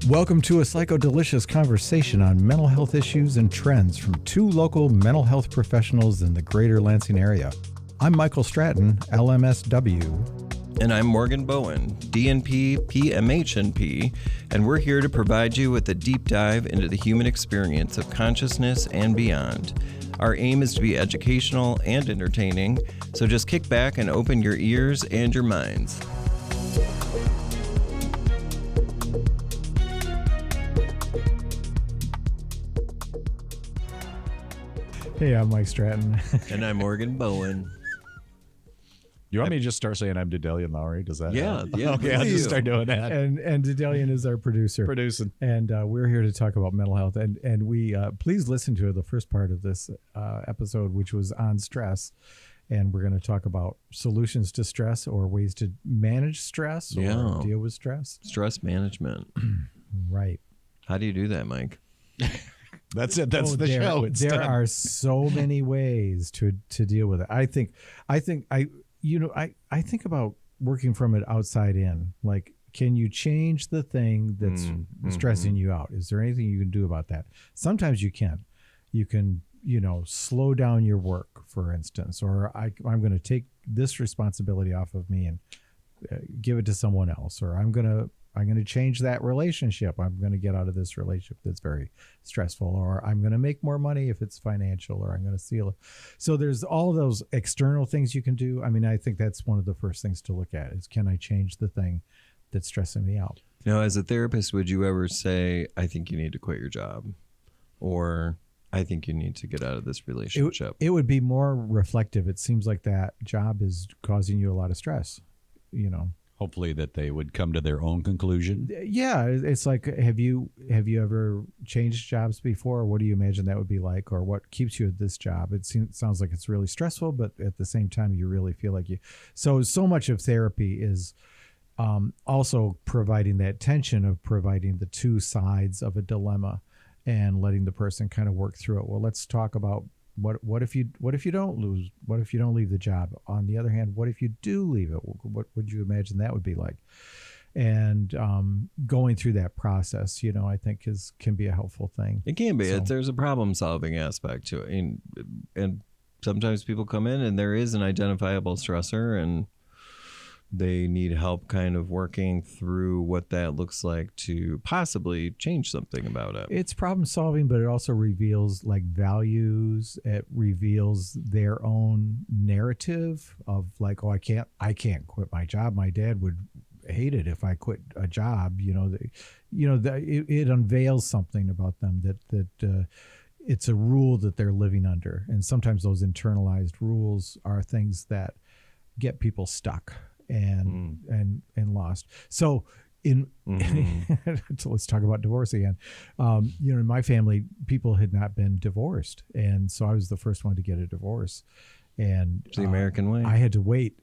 Welcome to A PsychoDelicious Conversation on mental health issues and trends from two local mental health professionals in the greater Lansing area. I'm Michael Stratton, LMSW. And I'm Morgan Bowen, DNP, PMHNP, and we're here to provide you with a deep dive into the human experience of consciousness and beyond. Our aim is to be educational and entertaining, so just kick back and open your ears and your minds. Hey, I'm Mike Stratton. And I'm Morgan Bowen. You want me to just start saying I'm Dedelian Lowry? Does that help? Yeah. Okay, I'll just start doing that. And Dedelian is our producer. Producing. And we're here to talk about mental health. And we please listen to the first part of this episode, which was on stress. And we're going to talk about solutions to stress or ways to manage stress or deal with stress. Stress management. Right. How do you do that, Mike? That's it. That's the show. It's there done. are so many ways to deal with it. I think about working from it outside in. Like, can you change the thing that's stressing you out? Is there anything you can do about that? Sometimes you can. You can, slow down your work, for instance, or I'm going to take this responsibility off of me and give it to someone else, or I'm going to change that relationship. I'm going to get out of this relationship that's very stressful, or I'm going to make more money if it's financial, or I'm going to seal it. So there's all of those external things you can do. I mean, I think that's one of the first things to look at is, can I change the thing that's stressing me out? Now, as a therapist, would you ever say, I think you need to quit your job? Or I think you need to get out of this relationship? It would be more reflective. It seems like that job is causing you a lot of stress, Hopefully that they would come to their own conclusion. Yeah, it's like, have you ever changed jobs before? What do you imagine that would be like, or what keeps you at this job? It sounds like it's really stressful, but at the same time, you really feel like you. So much of therapy is also providing that tension of providing the two sides of a dilemma and letting the person kind of work through it. Well, let's talk about what if you don't leave the job? On the other hand, what if you do leave it? What would you imagine that would be like? And going through that process, I think can be a helpful thing. It can be. There's a problem solving aspect to it. And sometimes people come in and there is an identifiable stressor and they need help kind of working through what that looks like to possibly change something about it. It's problem solving, but it also reveals like values. It reveals their own narrative of like, oh, I can't quit my job. My dad would hate it if I quit a job. It unveils something about them that it's a rule that they're living under. And sometimes those internalized rules are things that get people stuck and lost. So so let's talk about divorce again. In my family, people had not been divorced, and so I was the first one to get a divorce. And it's the American way. I had to wait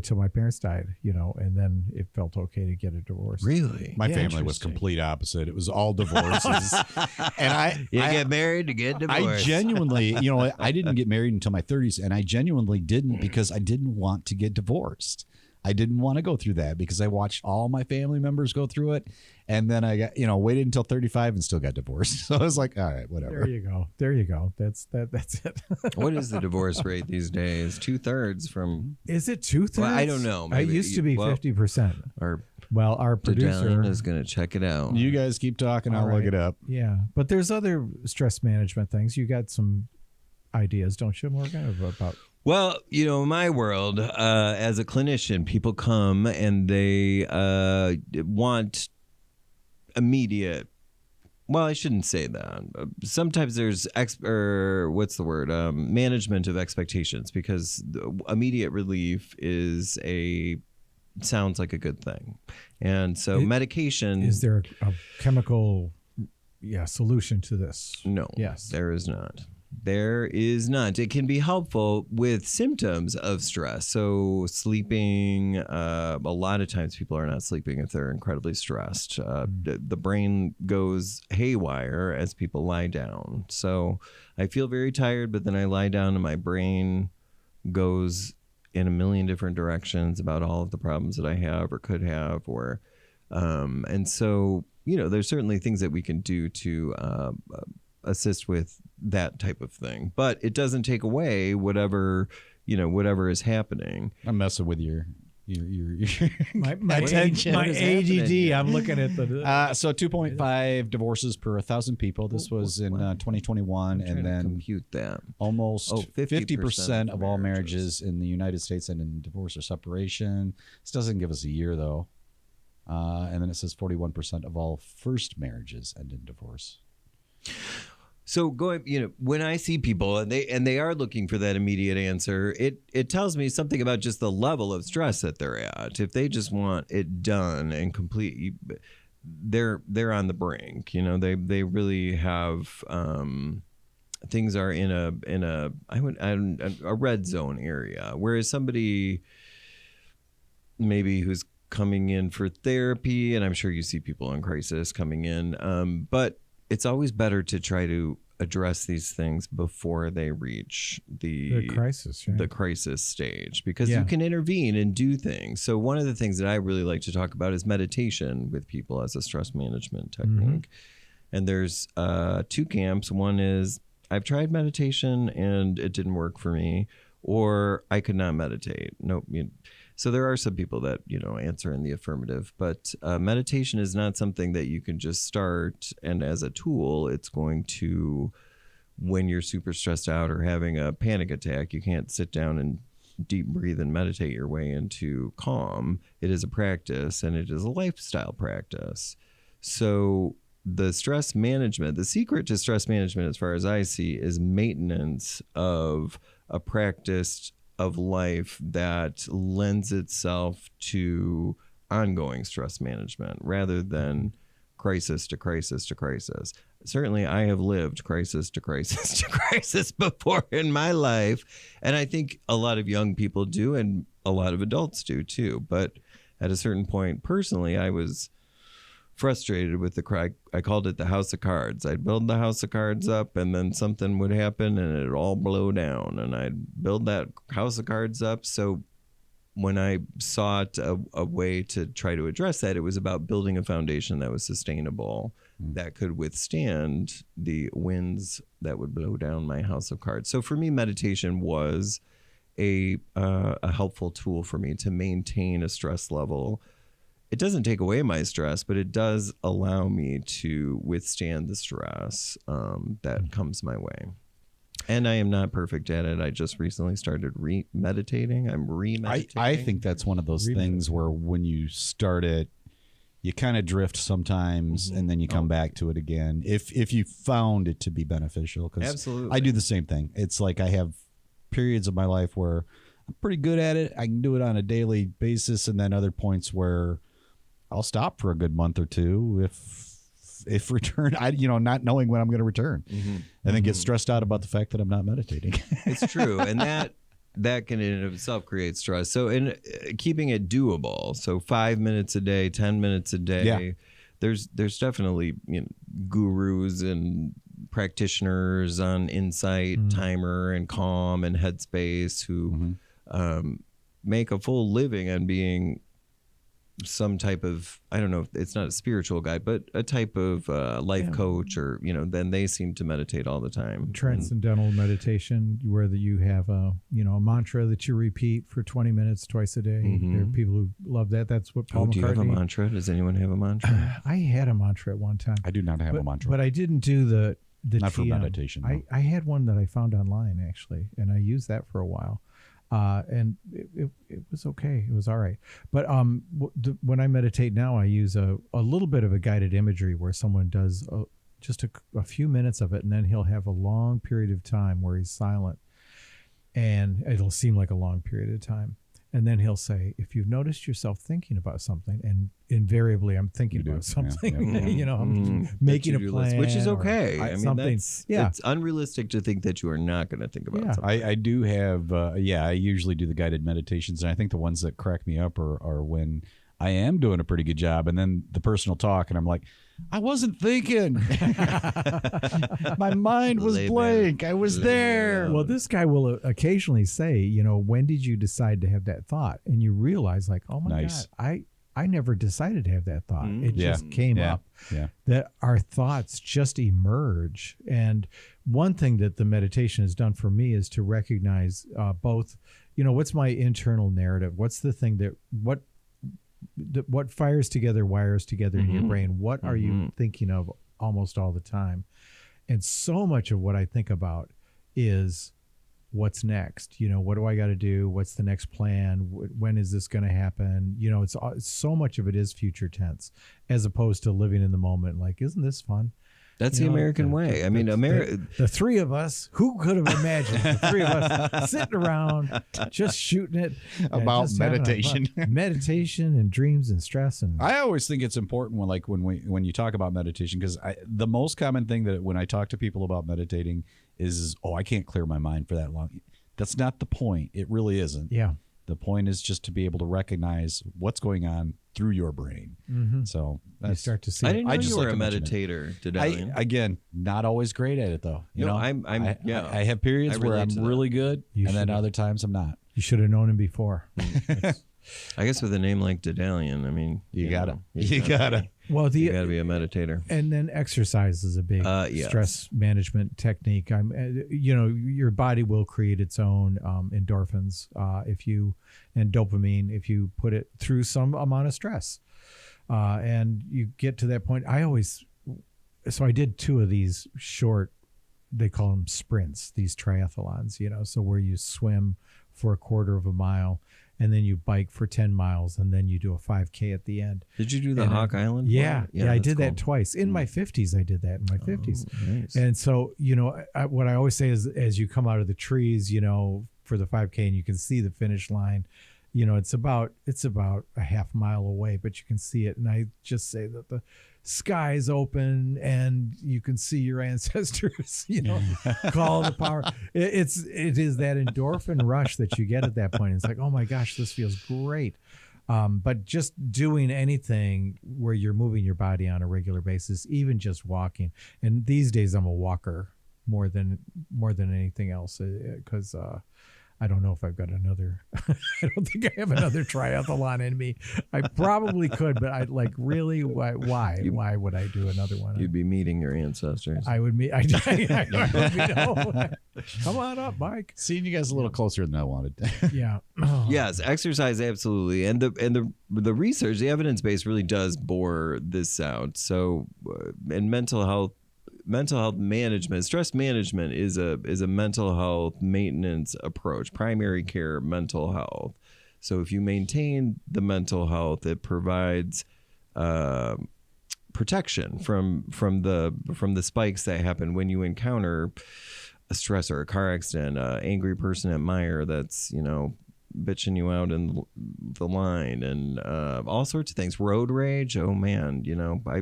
till my parents died, and then it felt okay to get a divorce. Really? My family was complete opposite. It was all divorces. And I get married to get divorced. I genuinely, I didn't get married until my 30s, and I genuinely didn't because I didn't want to get divorced. I didn't want to go through that because I watched all my family members go through it. And then I got, waited until 35 and still got divorced. So I was like, all right, whatever. There you go. That's it. What is the divorce rate these days? 2/3 from. Is it 2/3? Well, I don't know. Maybe. It used to be 50%. Our producer is going to check it out. You guys keep talking. I'll look it up. Yeah. But there's other stress management things. You got some ideas, don't you, Morgan, about? Well, in my world, as a clinician, people come and they want immediate. Well, I shouldn't say that. Sometimes there's management of expectations, because immediate relief sounds like a good thing, and so medication. Is there a chemical, solution to this? No. Yes, there is not. There is not. It can be helpful with symptoms of stress. So sleeping, a lot of times people are not sleeping if they're incredibly stressed. The brain goes haywire as people lie down. So I feel very tired, but then I lie down and my brain goes in a million different directions about all of the problems that I have or could have, or and so, there's certainly things that we can do to assist with that type of thing, but it doesn't take away whatever is happening. I'm messing with your my attention. My ADD. I'm looking at the. So 2.5 divorces per 1,000 people. This was in 2021, and then compute that. Almost 50% 50% of all marriages in the United States end in divorce or separation. This doesn't give us a year though, and then it says 41% of all first marriages end in divorce. So when I see people and they are looking for that immediate answer, it tells me something about just the level of stress that they're at. If they just want it done and complete, they're on the brink. They really have things are in a red zone area. Whereas somebody maybe who's coming in for therapy, and I'm sure you see people in crisis coming in, but it's always better to try to address these things before they reach the crisis, right? The crisis stage, because you can intervene and do things. So one of the things that I really like to talk about is meditation with people as a stress management technique. And there's two camps. One is I've tried meditation and it didn't work for me, or I could not meditate. Nope. So there are some people that, answer in the affirmative, but meditation is not something that you can just start. And as a tool, it's going to, when you're super stressed out or having a panic attack, you can't sit down and deep breathe and meditate your way into calm. It is a practice, and it is a lifestyle practice. So the stress management, the secret to stress management, as far as I see, is maintenance of a practice of life that lends itself to ongoing stress management rather than crisis to crisis to crisis. Certainly, I have lived crisis to crisis to crisis before in my life, and I think a lot of young people do, and a lot of adults do too. But at a certain point, personally, I was frustrated with I called it the house of cards. I'd build the house of cards up, and then something would happen and it'd all blow down, and I'd build that house of cards up. So when I sought a way to try to address that, it was about building a foundation that was sustainable, that could withstand the winds that would blow down my house of cards. So for me, meditation was a helpful tool for me to maintain a stress level. It doesn't take away my stress, but it does allow me to withstand the stress that comes my way. And I am not perfect at it. I just recently started meditating. I'm remeditating. I think that's one of those things where when you start it, you kind of drift sometimes, and then you come back to it again. If you found it to be beneficial, because absolutely, I do the same thing. It's like I have periods of my life where I'm pretty good at it. I can do it on a daily basis, and then other points where I'll stop for a good month or two if return, not knowing when I'm going to return, and then get stressed out about the fact that I'm not meditating. It's true, and that can in and of itself create stress. So in keeping it doable, so 5 minutes a day, 10 minutes a day, there's definitely gurus and practitioners on Insight, Timer, and Calm, and Headspace who make a full living on being some type of, I don't know if it's not a spiritual guide, but a type of life coach, or then they seem to meditate all the time. Transcendental meditation, where you have a mantra that you repeat for 20 minutes twice a day. There are people who love that. That's what Paul McCartney. Do you have a mantra? Does anyone have a mantra? I had a mantra at one time. I do not have a mantra, but I didn't do the not for meditation. No. I had one that I found online actually, and I used that for a while. And it was okay. It was all right. But when I meditate now, I use a little bit of a guided imagery where someone does just a few minutes of it, and then he'll have a long period of time where he's silent, and it'll seem like a long period of time. And then he'll say, if you've noticed yourself thinking about something, and invariably I'm thinking about something, I'm making a plan. Which is okay. I mean, something. It's unrealistic to think that you are not going to think about something. I do have, I usually do the guided meditations, and I think the ones that crack me up are when I am doing a pretty good job, and then the personal talk, and I'm like, I wasn't thinking. My mind was blank. I was there. Well, this guy will occasionally say, when did you decide to have that thought? And you realize like, oh my God, I never decided to have that thought. It just came up. Yeah. That our thoughts just emerge. And one thing that the meditation has done for me is to recognize both, what's my internal narrative? What's the thing that, what fires together, wires together in your brain? What are you thinking of almost all the time? And so much of what I think about is what's next. What do I got to do? What's the next plan? When is this going to happen? It's so much of it is future tense, as opposed to living in the moment. Like, isn't this fun? That's the American way. I mean, the three of us, who could have imagined the three of us sitting around just shooting it about meditation, meditation and dreams and stress. And I always think it's important when you talk about meditation, because the most common thing that when I talk to people about meditating is, I can't clear my mind for that long. That's not the point. It really isn't. Yeah. The point is just to be able to recognize what's going on through your brain. So you start to see. I didn't know you were a meditator. Again, not always great at it though. I have periods where I'm really good, and then other times I'm not. You should have known him before. I guess with a name like Dedalian, I mean, you gotta. Well, you gotta be a meditator. And then exercise is a big stress management technique. Your body will create its own endorphins and dopamine if you put it through some amount of stress. And you get to that point. So I did 2 of these short, they call them sprints, these triathlons, so where you swim for a quarter of a mile, and then you bike for 10 miles, and then you do a 5K at the end. Did you do the Hawk Island? Yeah, I did that twice. In my 50s, I did that in my 50s. Nice. And so, what I always say is, as you come out of the trees, for the 5K, and you can see the finish line, it's about a half mile away, but you can see it. And I just say that the sky's open and you can see your ancestors, call the power. It is that endorphin rush that you get at that point. It's like, oh my gosh, this feels great. But just doing anything where you're moving your body on a regular basis, even just walking. And these days I'm a walker more than anything else, because I don't know if I've got another. I don't think I have another triathlon in me. I probably could, but I really. Why? Why would I do another one? You'd be meeting your ancestors. I would meet. I come on up, Mike. Seeing you guys a little closer than I wanted. Yeah. Yes, exercise absolutely, and the research, the evidence base really does bore this out. So, in mental health management, stress management is a mental health maintenance approach, primary care mental health. So if you maintain the mental health, it provides protection from the spikes that happen when you encounter a stressor, a car accident, an angry person at Meijer that's bitching you out in the line, and all sorts of things. Road rage. Oh man, I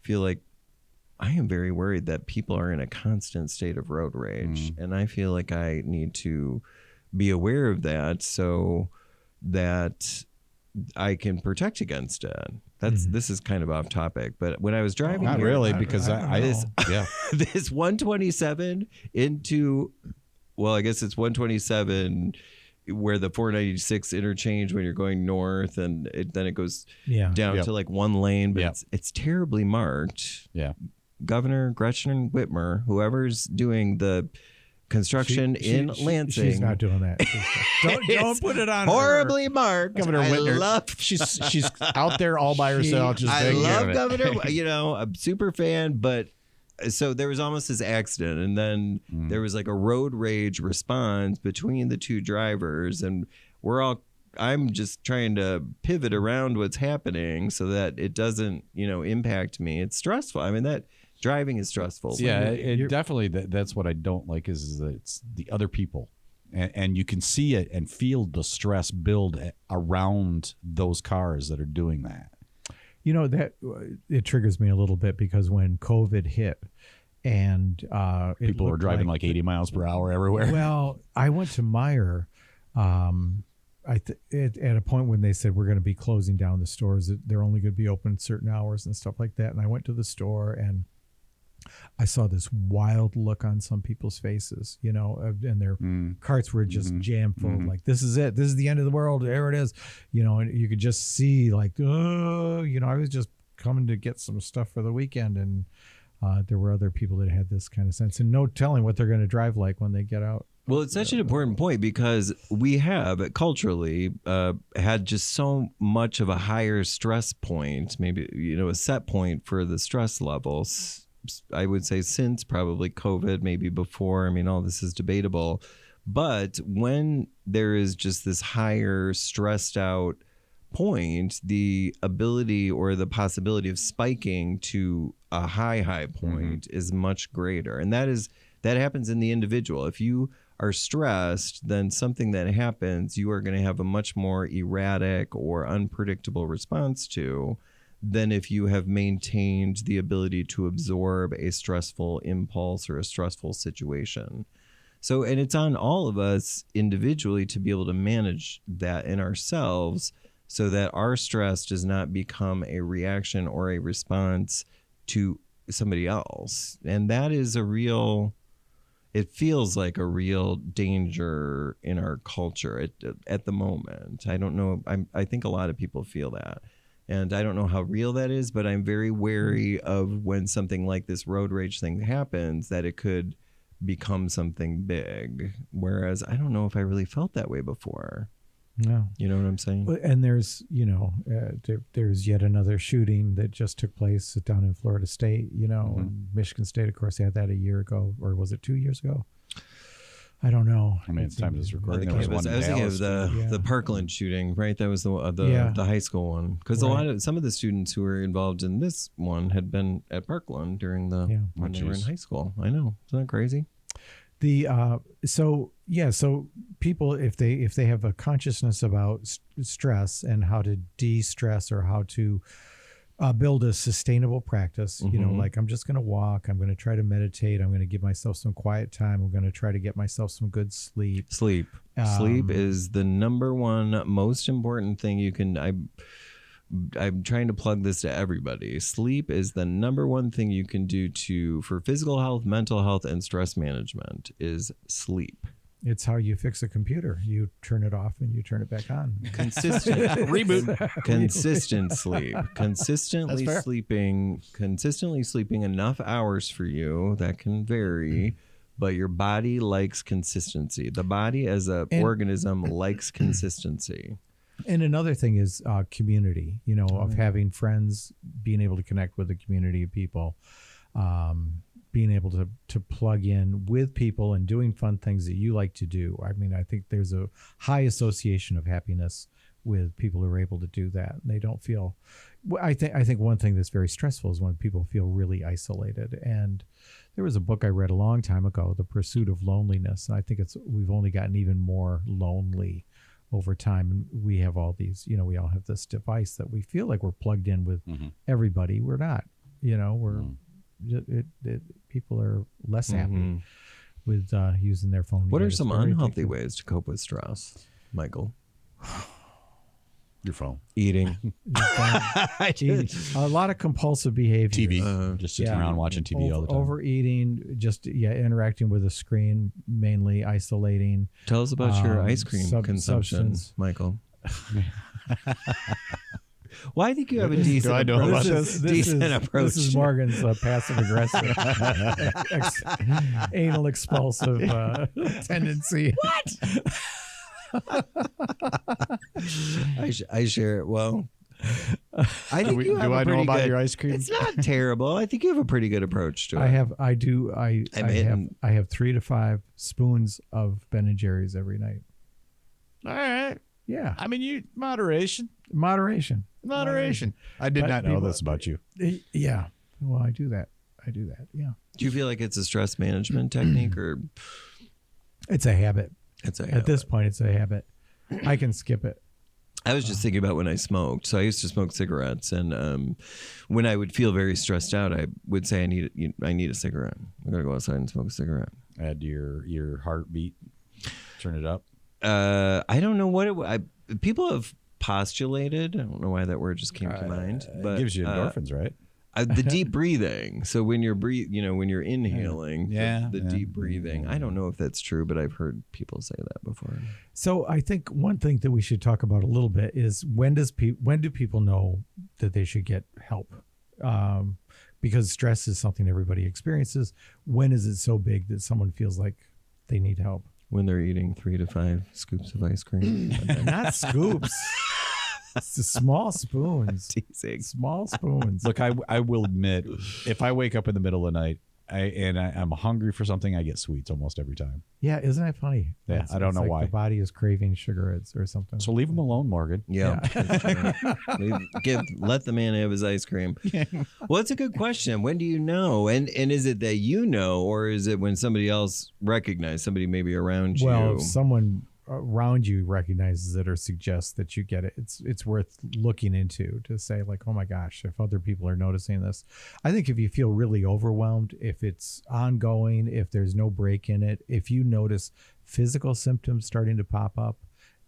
feel like I am very worried that people are in a constant state of road rage, and I feel like I need to be aware of that so that I can protect against it. This is kind of off topic, but when I was driving, not here, really, because I this 127 into, well, I guess it's 127 where the 496 interchange when you're going north, and then it goes down to like one lane, but it's terribly marked. Yeah. Governor Gretchen Whitmer, whoever's doing the construction in Lansing, she's not doing that. Don't put it on horribly her. Marked. Governor Whitmer, she's out there all by herself. I love Governor. I'm a super fan, but so there was almost this accident, and then there was like a road rage response between the two drivers, and I'm just trying to pivot around what's happening so that it doesn't, impact me. It's stressful. I mean, that driving is stressful. Yeah, definitely. That's what I don't like is that it's the other people, and you can see it and feel the stress build around those cars that are doing that. That it triggers me a little bit, because when COVID hit and people were driving like 80 miles per hour everywhere. Well, I went to Meijer. at a point when they said we're going to be closing down the stores, they're only going to be open certain hours and stuff like that. And I went to the store and I saw this wild look on some people's faces, you know, and their carts were just jam full. Like, this is it. This is the end of the world. There it is. You know, and you could just see like, oh, you know, I was just coming to get some stuff for the weekend. And there were other people that had this kind of sense and no telling what they're going to drive like when they get out. Well, it's such an important point because we have culturally had just so much of a higher stress point, maybe, you know, a set point for the stress levels. I would say since probably COVID, maybe before. I mean, all this is debatable. But when there is just this higher stressed out point, the ability or the possibility of spiking to a high point is much greater. And that happens in the individual. If you are stressed, then something that happens, you are going to have a much more erratic or unpredictable response to than if you have maintained the ability to absorb a stressful impulse or a stressful situation. So, and it's on all of us individually to be able to manage that in ourselves so that our stress does not become a reaction or a response to somebody else. And that is it feels like a real danger in our culture at the moment. I don't know. I think a lot of people feel that. And I don't know how real that is, but I'm very wary of when something like this road rage thing happens, that it could become something big. Whereas I don't know if I really felt that way before. No. You know what I'm saying? And there's, you know, there's yet another shooting that just took place down in Florida State, you know, Michigan State, of course, they had that a year ago, or was it 2 years ago? I don't know. I mean, it's time to this recording. I was thinking of the Parkland shooting, right? That was the high school one. Because some of the students who were involved in this one had been at Parkland during when they were in high school. I know. Isn't that crazy? So people, if they have a consciousness about stress and how to de-stress or how to build a sustainable practice, you know, like I'm just going to walk, I'm going to try to meditate, I'm going to give myself some quiet time, I'm going to try to get myself some good sleep. Sleep is the number one most important thing you can. I'm trying to plug this to everybody. Sleep is the number one thing you can do for physical health, mental health, and stress management is sleep. It's how you fix a computer. You turn it off and you turn it back on. Consistent reboot. Consistent sleep. Consistently sleeping enough hours for you. That can vary, but your body likes consistency. The body as an organism likes consistency. And another thing is community, you know, of having friends, being able to connect with a community of people, being able to plug in with people and doing fun things that you like to do. I mean, I think there's a high association of happiness with people who are able to do that. And they don't feel, I think one thing that's very stressful is when people feel really isolated. And there was a book I read a long time ago, The Pursuit of Loneliness. And I think we've only gotten even more lonely over time. And we have all these, you know, we all have this device that we feel like we're plugged in with everybody. We're not, you know, people are less happy with using their phone. What are some unhealthy ways to cope with stress, Michael? Your phone. Eating. Eating. A lot of compulsive behavior. TV. Just sitting around watching TV all the time. Overeating, just interacting with a screen, mainly isolating. Tell us about your ice cream consumption, Michael. Well, I think you have a decent approach. This is Morgan's passive aggressive, anal expulsive tendency. What? I share it. Well, I think you have know about your ice cream? It's not terrible. I think you have a pretty good approach to it. I have 3 to 5 spoons of Ben and Jerry's every night. All right. Yeah. I mean, moderation. I did not know this about you. Yeah. Well, I do that. Yeah. Do you feel like it's a stress management technique or? It's a habit. At this point, it's a habit. I can skip it. I was just thinking about when I smoked. So I used to smoke cigarettes, and when I would feel very stressed out, I would say, I need a cigarette. I'm gonna go outside and smoke a cigarette. Add your heartbeat. Turn it up. I don't know what people have postulated, I don't know why that word just came to mind, but it gives you endorphins, right? The deep breathing. So when you're when you're inhaling, the deep breathing. I don't know if that's true, but I've heard people say that before. So I think one thing that we should talk about a little bit is when do people know that they should get help? Because stress is something everybody experiences. When is it so big that someone feels like they need help? When they're eating 3 to 5 scoops of ice cream. Not scoops. It's the small spoons. Teasing. Small spoons. Look, I will admit, if I wake up in the middle of the night I'm hungry for something, I get sweets almost every time. Yeah, isn't that funny? Yeah, I don't know like why. The body is craving sugar or something. So leave him alone, Morgan. Yeah. Let the man have his ice cream. Well, it's a good question. When do you know? And is it that you know, or is it when somebody else recognizes, somebody maybe around you? Well, if someone around you recognizes it or suggests that you get it, it's worth looking into to say like, oh my gosh, if other people are noticing this. I think if you feel really overwhelmed, if it's ongoing, if there's no break in it, if you notice physical symptoms starting to pop up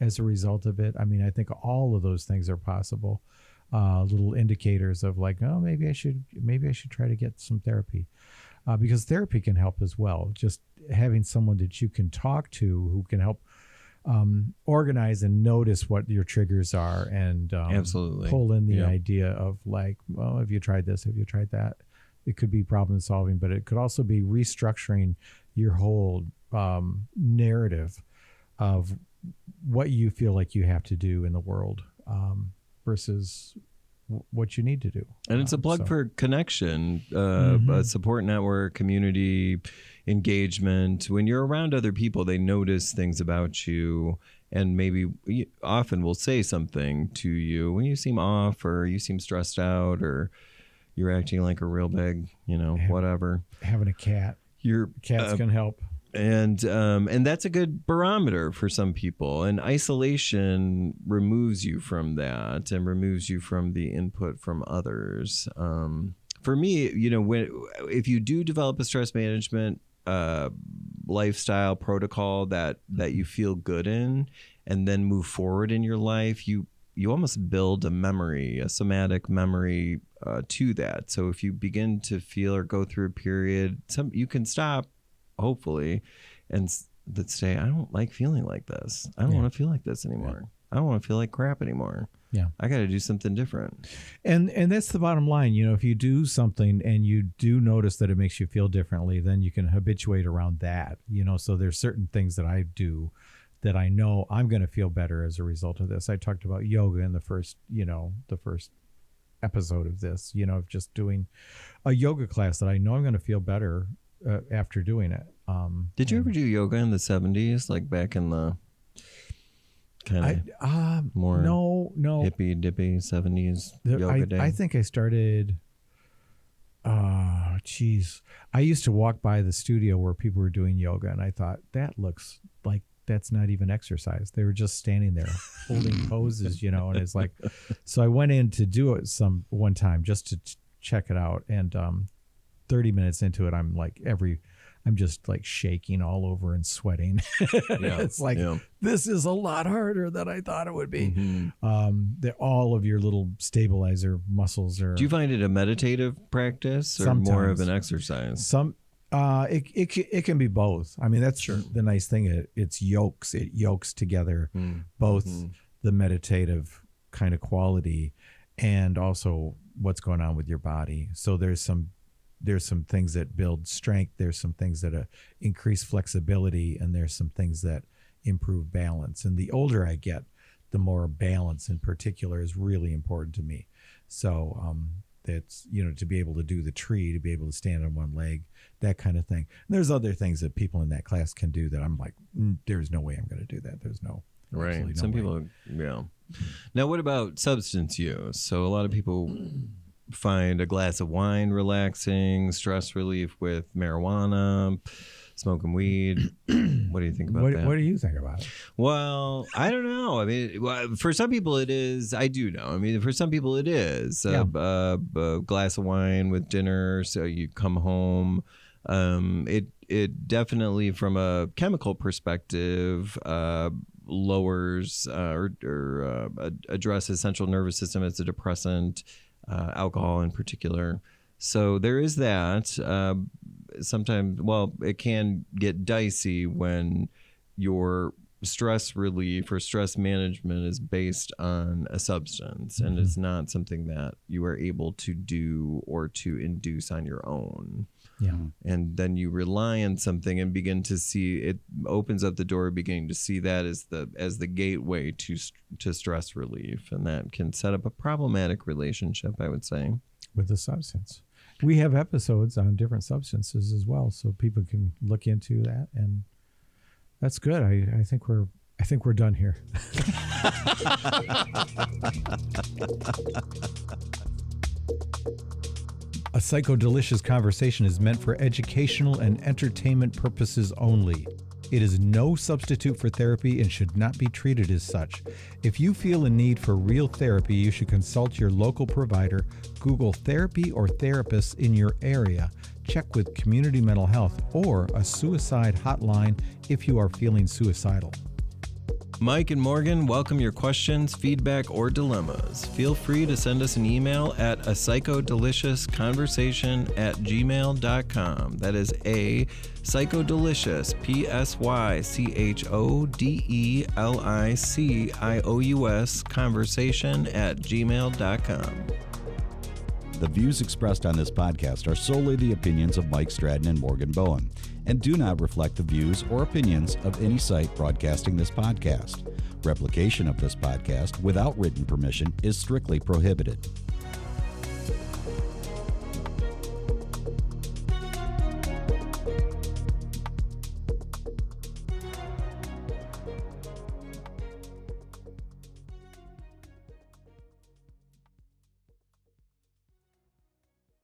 as a result of it, I mean, I think all of those things are possible. Little indicators of like, oh, maybe I should try to get some therapy, because therapy can help as well. Just having someone that you can talk to who can help organize and notice what your triggers are, and absolutely pull in the idea of like, well, have you tried this? Have you tried that? It could be problem solving, but it could also be restructuring your whole narrative of what you feel like you have to do in the world versus what you need to do. And it's a plug for connection, a support network, community engagement. When you're around other people, they notice things about you, and maybe often will say something to you when you seem off, or you seem stressed out, or you're acting like a real big, whatever. Having a cat. Your cats can help. And that's a good barometer for some people. And isolation removes you from that and removes you from the input from others. For me, if you do develop a stress management lifestyle protocol that you feel good in, and then move forward in your life, you almost build a memory, a somatic memory to that. So if you begin to feel or go through a period, you can stop, hopefully, and that say, I don't like feeling like this. I don't want to feel like this anymore. I don't want to feel like crap anymore. Yeah, I got to do something different. And that's the bottom line. If you do something and you do notice that it makes you feel differently, then you can habituate around that. So there's certain things that I do that I know I'm going to feel better as a result of this. I talked about yoga in the first episode of this, of just doing a yoga class that I know I'm going to feel better after doing it. Did you ever do yoga in the 70s, like back in the kind of more hippie dippy 70s yoga day? I think I started. I used to walk by the studio where people were doing yoga, and I thought that looks like that's not even exercise. They were just standing there holding poses, and it's like, so I went in to do it one time just to check it out, and 30 minutes into it, I'm just like shaking all over and sweating. It's like, this is a lot harder than I thought it would be. All of your little stabilizer muscles are. Do you find it a meditative practice or sometimes more of an exercise? It can be both. I mean, that's the nice thing. It yokes together both the meditative kind of quality and also what's going on with your body. So there's some things that build strength. There's some things that increase flexibility, and there's some things that improve balance. And the older I get, the more balance in particular is really important to me. So that's, to be able to do the tree, to be able to stand on one leg, that kind of thing. And there's other things that people in that class can do that I'm like, there's no way I'm going to do that. There's no. Right. Some people, Now, what about substance use? So a lot of people find a glass of wine relaxing, stress relief with marijuana, smoking weed. What do you think about that? What do you think about it? Well, I don't know. I mean, for some people it is. I do know. I mean, for some people it is a glass of wine with dinner. So you come home. It definitely, from a chemical perspective, lowers or addresses central nervous system as a depressant, alcohol in particular. So there is that. Sometimes, well, it can get dicey when your stress relief or stress management is based on a substance and it's not something that you are able to do or to induce on your own. Yeah. And then you rely on something and begin to see it opens up the door, beginning to see that as the gateway to stress relief. And that can set up a problematic relationship, I would say. With the substance. We have episodes on different substances as well, so people can look into that, and that's good. I think we're done here. A PsychoDelicious Conversation is meant for educational and entertainment purposes only. It is no substitute for therapy and should not be treated as such. If you feel a need for real therapy, you should consult your local provider, Google therapy or therapists in your area, check with community mental health, or a suicide hotline if you are feeling suicidal. Mike and Morgan welcome your questions, feedback, or dilemmas. Feel free to send us an email at apscyhodeliciousconversation@gmail.com. That is a PsychoDelicious, PsychoDelicious conversation@gmail.com. The views expressed on this podcast are solely the opinions of Mike Stratton and Morgan Bowen, and do not reflect the views or opinions of any site broadcasting this podcast. Replication of this podcast without written permission is strictly prohibited.